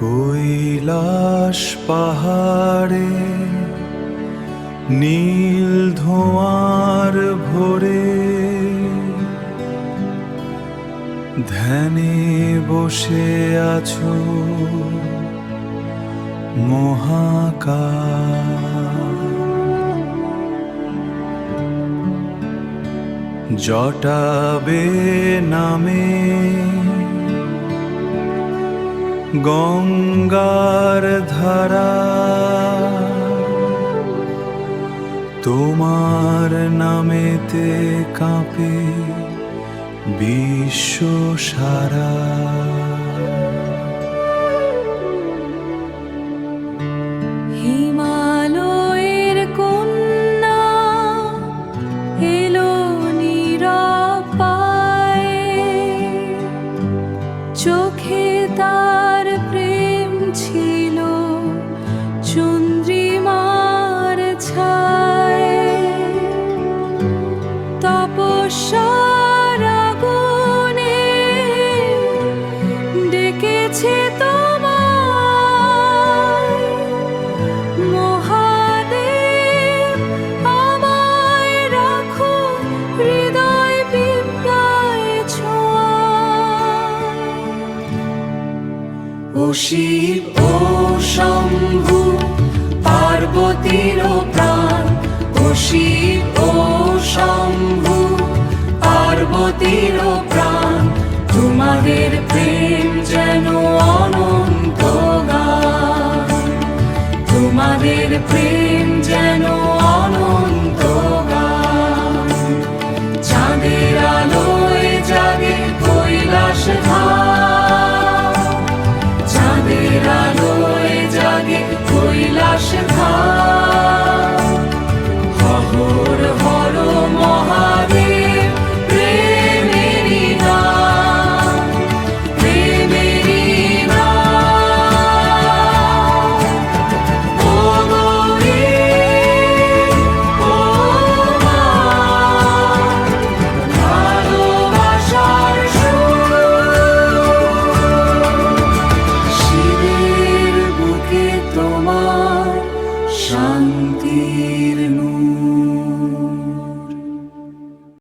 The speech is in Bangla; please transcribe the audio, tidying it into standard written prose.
কৈলাস পাহাড়ে নীল ধোঁয়ার ভোরে ধ্যানে বসে আছো মহাকাল। জটাবে নামে গঙ্গার ধারা, তোমার নামেতে কাঁপে বিশ্ব সারা। হিমালয়ের কন্যা এলো নীরব পায়ে, চোখে তার প্রেম ছিল চন্দ্রিমার ছায়। তপস্যার আগুনে ডেকেছে তোমায়, মহাদেব আমায় রাখো হৃদয় বিদ্যায় ছোঁয়ায়। ও শিব ও শম্ভু পার্বতীর প্রাণ, ও শিব ও শম্ভু পার্বতীর প্রাণ, তোমাদের প্রেম যেন অনন্ত গান, তোমাদের প্রেম যেন